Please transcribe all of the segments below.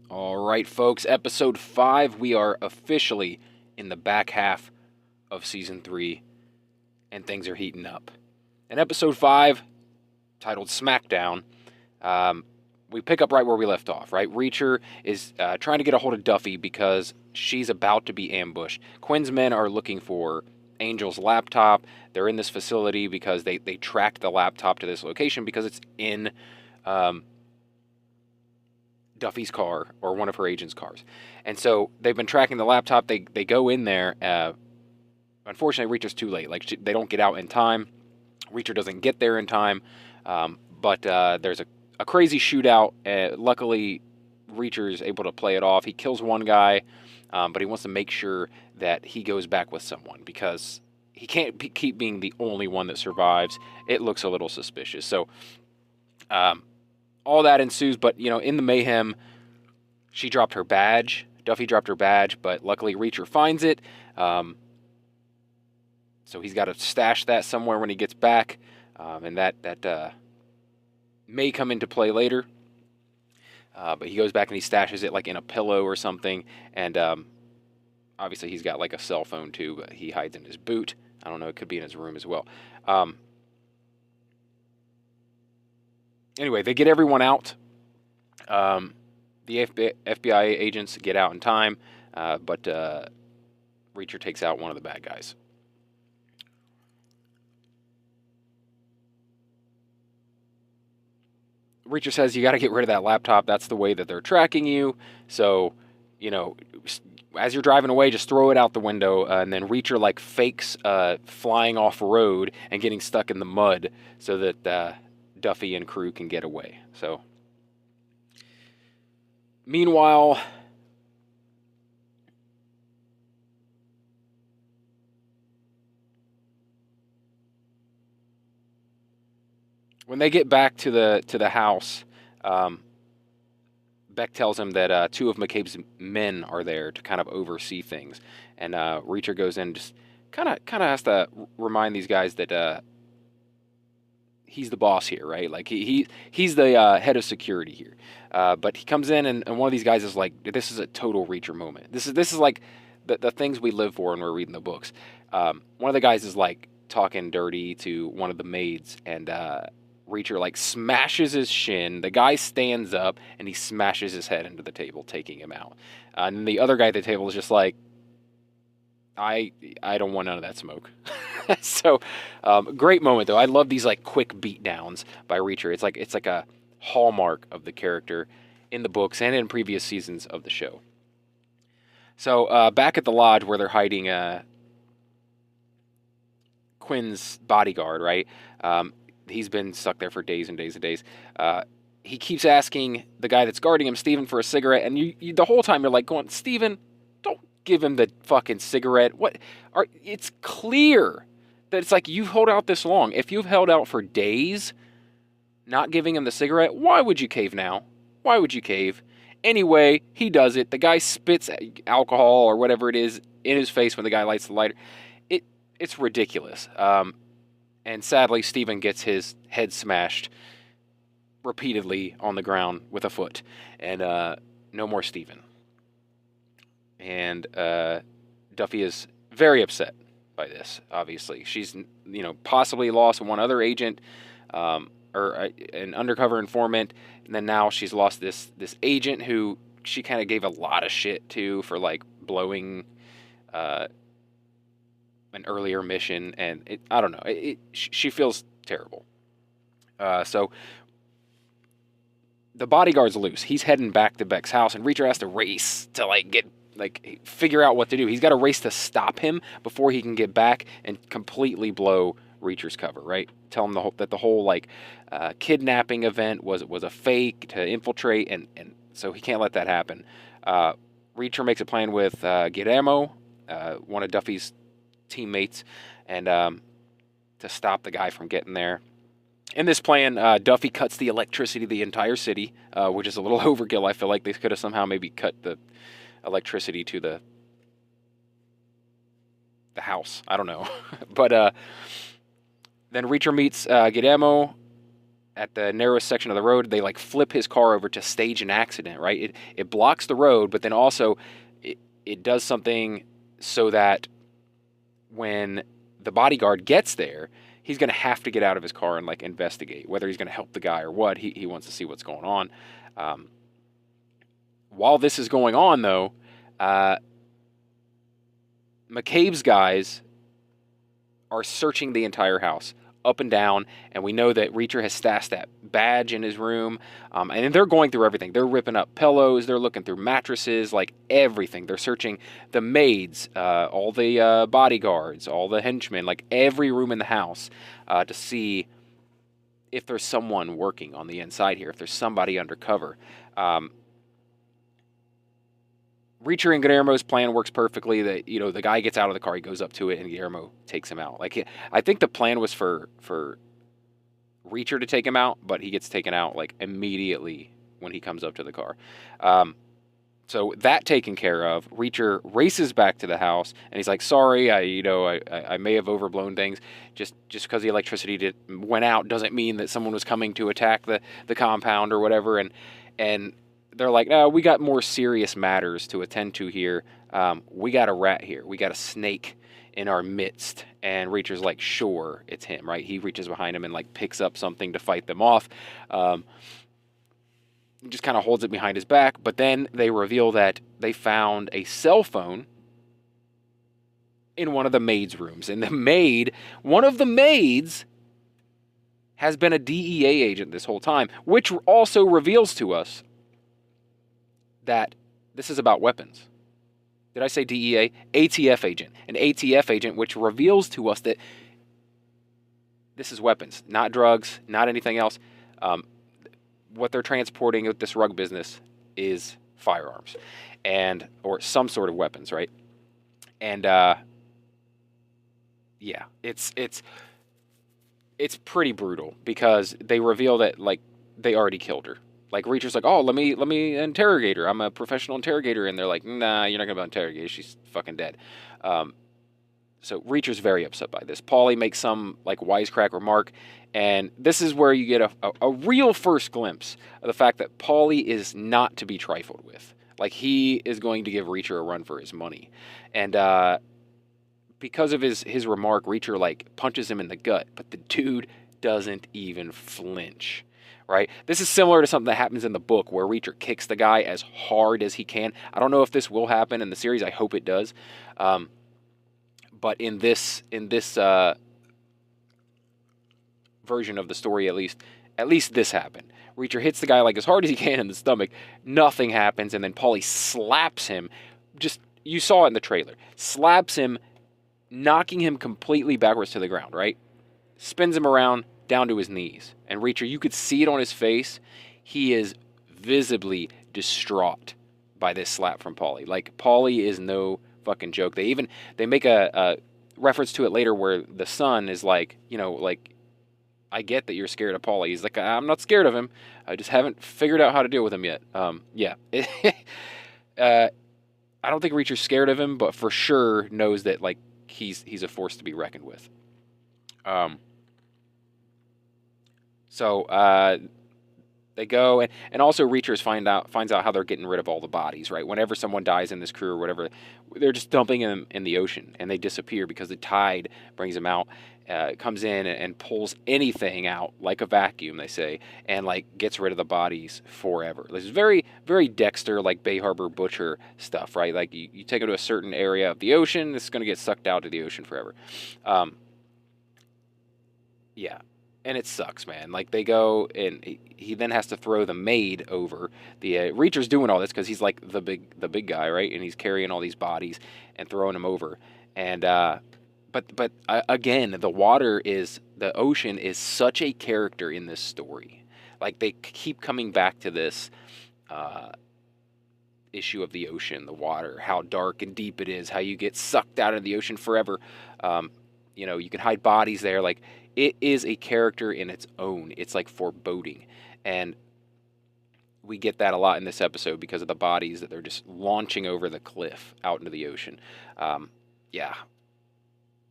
All right, folks, episode 5. We are officially in the back half of season 3, and things are heating up. In episode 5, titled Smackdown, we pick up right where we left off, right? Reacher is trying to get a hold of Duffy because she's about to be ambushed. Quinn's men are looking for Angel's laptop. They're in this facility because they tracked the laptop to this location because it's in Duffy's car or one of her agent's cars. And so they've been tracking the laptop. They go in there. Unfortunately, Reacher's too late. They don't get out in time. Reacher doesn't get there in time. But there's a crazy shootout. Luckily, Reacher's able to play it off. He kills one guy, but he wants to make sure that he goes back with someone because he can't keep being the only one that survives. It looks a little suspicious. So all that ensues, but, in the mayhem, she dropped her badge. Duffy dropped her badge, but luckily Reacher finds it. So he's got to stash that somewhere when he gets back, and that may come into play later. But he goes back and he stashes it like in a pillow or something, and obviously he's got like a cell phone too, but he hides in his boot. I don't know, it could be in his room as well. Anyway, they get everyone out. The FBI agents get out in time, but Reacher takes out one of the bad guys. Reacher says, you got to get rid of that laptop. That's the way that they're tracking you. So, as you're driving away, just throw it out the window. And then Reacher fakes flying off road and getting stuck in the mud so that Duffy and crew can get away. So, meanwhile, when they get back to the house, Beck tells him that two of McCabe's men are there to kind of oversee things, and Reacher goes in, just kind of has to remind these guys that he's the boss here, right? Like he's the head of security here. But he comes in, and one of these guys is like, this is a total Reacher moment. This is like the things we live for when we're reading the books. One of the guys is talking dirty to one of the maids, and Reacher smashes his shin. The guy stands up and he smashes his head into the table, taking him out. And the other guy at the table is just like, I don't want none of that smoke. So, great moment though. I love these quick beatdowns by Reacher. It's like a hallmark of the character in the books and in previous seasons of the show. So back at the lodge where they're hiding Quinn's bodyguard, right? He's been stuck there for days and days and days. He keeps asking the guy that's guarding him, Steven, for a cigarette, and you the whole time you're going, Steven, don't give him the fucking cigarette. It's clear that it's you've held out this long. If you've held out for days, not giving him the cigarette, why would you cave now? Why would you cave? Anyway, he does it. The guy spits alcohol or whatever it is in his face when the guy lights the lighter. It's ridiculous. And sadly, Steven gets his head smashed repeatedly on the ground with a foot. And no more Steven. And Duffy is very upset by this, obviously. She's, possibly lost one other agent or an undercover informant. And then now she's lost this agent who she kind of gave a lot of shit to for blowing an earlier mission, and I don't know. She feels terrible. So the bodyguard's loose. He's heading back to Beck's house, and Reacher has to race to figure out what to do. He's got to race to stop him before he can get back and completely blow Reacher's cover. Right? Tell him that the whole kidnapping event was a fake to infiltrate, and so he can't let that happen. Reacher makes a plan with Guillermo, one of Duffy's teammates, and to stop the guy from getting there. In this plan, Duffy cuts the electricity to the entire city, which is a little overkill. I feel like they could have somehow maybe cut the electricity to the house. I don't know. But then Reacher meets Guillermo at the narrowest section of the road, they like flip his car over to stage an accident, right? It blocks the road, but then also it does something so that when the bodyguard gets there, he's going to have to get out of his car and like investigate whether he's going to help the guy or what. He wants to see what's going on. While this is going on, though, McCabe's guys are searching the entire house up and down, and we know that Reacher has stashed that badge in his room, and they're going through everything. They're ripping up pillows, they're looking through mattresses, like everything. They're searching the maids, all the bodyguards, all the henchmen, like every room in the house to see if there's someone working on the inside here, if there's somebody undercover. Reacher and Guillermo's plan works perfectly. That the guy gets out of the car, he goes up to it, and Guillermo takes him out. Like I think the plan was for Reacher to take him out, but he gets taken out like immediately when he comes up to the car. So that taken care of, Reacher races back to the house, and he's like, "Sorry, I may have overblown things. Just because the electricity went out doesn't mean that someone was coming to attack the compound or whatever." And they're like, "No, we got more serious matters to attend to here. We got a rat here. We got a snake in our midst." And Reacher's like, "Sure, it's him," right? He reaches behind him and like picks up something to fight them off. Just kind of holds it behind his back. But then they reveal that they found a cell phone in one of the maids' rooms. And one of the maids has been a DEA agent this whole time, which also reveals to us that this is about weapons. Did I say DEA? ATF agent. An ATF agent, which reveals to us that this is weapons, not drugs, not anything else. What they're transporting with this rug business is firearms or some sort of weapons, right? And yeah, it's pretty brutal because they reveal that like they already killed her. Like Reacher's like, "Oh, let me interrogate her. I'm a professional interrogator," and they're like, "Nah, you're not gonna interrogate her. She's fucking dead." So Reacher's very upset by this. Paulie makes some like wisecrack remark, and this is where you get a real first glimpse of the fact that Paulie is not to be trifled with. Like he is going to give Reacher a run for his money, and because of his remark, Reacher like punches him in the gut, but the dude doesn't even flinch. Right? This is similar to something that happens in the book where Reacher kicks the guy as hard as he can. I don't know if this will happen in the series. I hope it does. But in this version of the story, at least this happened. Reacher hits the guy like as hard as he can in the stomach. Nothing happens, and then Paulie slaps him. You saw it in the trailer. Slaps him, knocking him completely backwards to the ground. Right? Spins him around down to his knees. And Reacher, you could see it on his face. He is visibly distraught by this slap from Paulie. Like, Paulie is no fucking joke. They make a reference to it later where the son is like, I get that you're scared of Paulie. He's like, I'm not scared of him. I just haven't figured out how to deal with him yet. Yeah. I don't think Reacher's scared of him, but for sure knows that, like, he's a force to be reckoned with. So they go, and also Reachers finds out how they're getting rid of all the bodies, right? Whenever someone dies in this crew or whatever, they're just dumping them in the ocean, and they disappear because the tide brings them out, comes in and pulls anything out like a vacuum, they say, and like gets rid of the bodies forever. This is very, very Dexter, like Bay Harbor Butcher stuff, right? Like you take them to a certain area of the ocean, it's going to get sucked out to the ocean forever. Yeah. And it sucks, man. Like, they go, and he then has to throw the maid over. The Reacher's doing all this because he's like the big guy, right? And he's carrying all these bodies and throwing them over. And but again, the ocean is such a character in this story. Like, they keep coming back to this issue of the ocean, the water, how dark and deep it is, how you get sucked out of the ocean forever. You can hide bodies there. Like, it is a character in its own. It's like foreboding. And we get that a lot in this episode because of the bodies that they're just launching over the cliff out into the ocean. Yeah.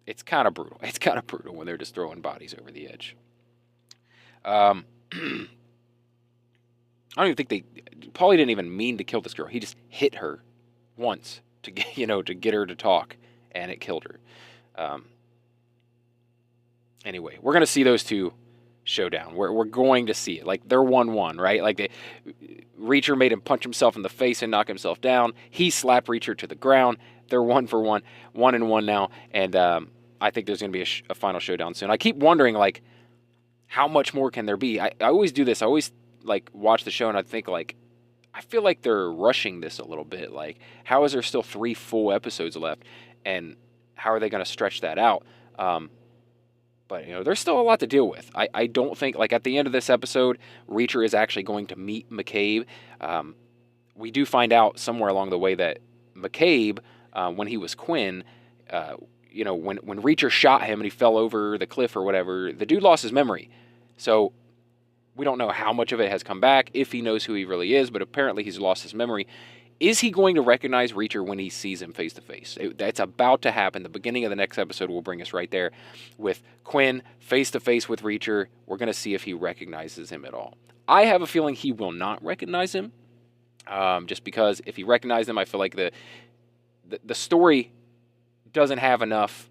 It's kind of brutal. It's kind of brutal when they're just throwing bodies over the edge. I don't even think Paulie didn't even mean to kill this girl. He just hit her once to get, to get her to talk, and it killed her. Anyway, we're gonna see those two showdown. We're going to see it. Like, they're 1-1, right? Like, Reacher made him punch himself in the face and knock himself down. He slapped Reacher to the ground. They're 1-1, 1-1 now, and I think there's gonna be a final showdown soon. I keep wondering, like, how much more can there be? I always do this. I always like watch the show and I think, like, I feel like they're rushing this a little bit. Like, how is there still 3 full episodes left, and how are they going to stretch that out? But there's still a lot to deal with. I don't think, like, at the end of this episode, Reacher is actually going to meet McCabe. We do find out somewhere along the way that McCabe, when he was Quinn, when Reacher shot him and he fell over the cliff or whatever, the dude lost his memory. So we don't know how much of it has come back, if he knows who he really is, but apparently he's lost his memory. Is he going to recognize Reacher when he sees him face to face? That's about to happen. The beginning of the next episode will bring us right there with Quinn face to face with Reacher. We're going to see if he recognizes him at all. I have a feeling he will not recognize him, just because if he recognized him, I feel like the story doesn't have enough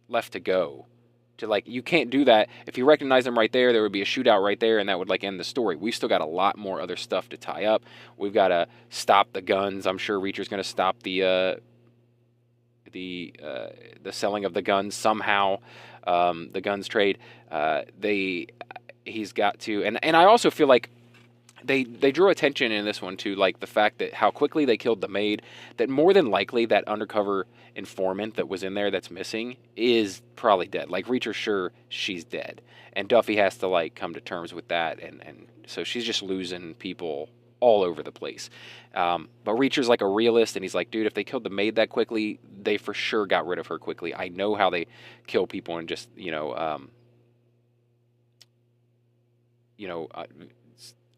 left to go. To, like, you can't do that. If you recognize them right there, there would be a shootout right there, and that would, like, end the story. We've still got a lot more other stuff to tie up. We've got to stop the guns. I'm sure Reacher's going to stop the selling of the guns somehow. The guns trade. He's got to, and I also feel like they drew attention in this one to, like, the fact that how quickly they killed the maid, that more than likely that undercover informant that was in there that's missing is probably dead. Like, Reacher's sure she's dead, and Duffy has to, like, come to terms with that, and so she's just losing people all over the place. But Reacher's like a realist, and he's like, dude, if they killed the maid that quickly, they for sure got rid of her quickly. I know how they kill people and just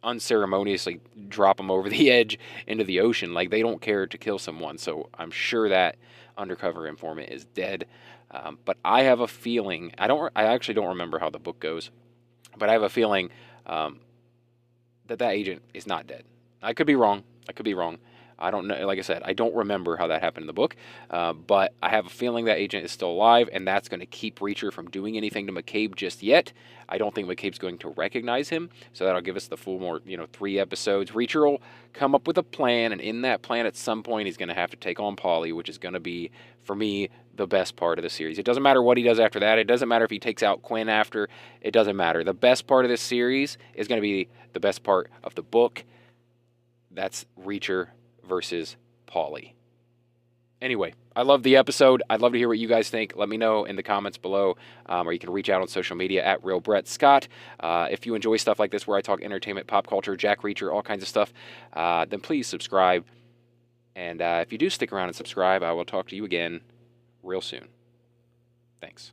unceremoniously drop them over the edge into the ocean. Like, they don't care to kill someone. So I'm sure that undercover informant is dead. But I have a feeling, I actually don't remember how the book goes, but I have a feeling that agent is not dead. I could be wrong. I don't know. Like I said, I don't remember how that happened in the book, but I have a feeling that agent is still alive, and that's going to keep Reacher from doing anything to McCabe just yet. I don't think McCabe's going to recognize him, so that'll give us the full 3 episodes. Reacher will come up with a plan, and in that plan, at some point, he's going to have to take on Paulie, which is going to be, for me, the best part of the series. It doesn't matter what he does after that. It doesn't matter if he takes out Quinn after. It doesn't matter. The best part of this series is going to be the best part of the book. That's Reacher versus Paulie. Anyway, I love the episode. I'd love to hear what you guys think. Let me know in the comments below, or you can reach out on social media at RealBrettScott. If you enjoy stuff like this where I talk entertainment, pop culture, Jack Reacher, all kinds of stuff, then please subscribe. And if you do stick around and subscribe, I will talk to you again real soon. Thanks.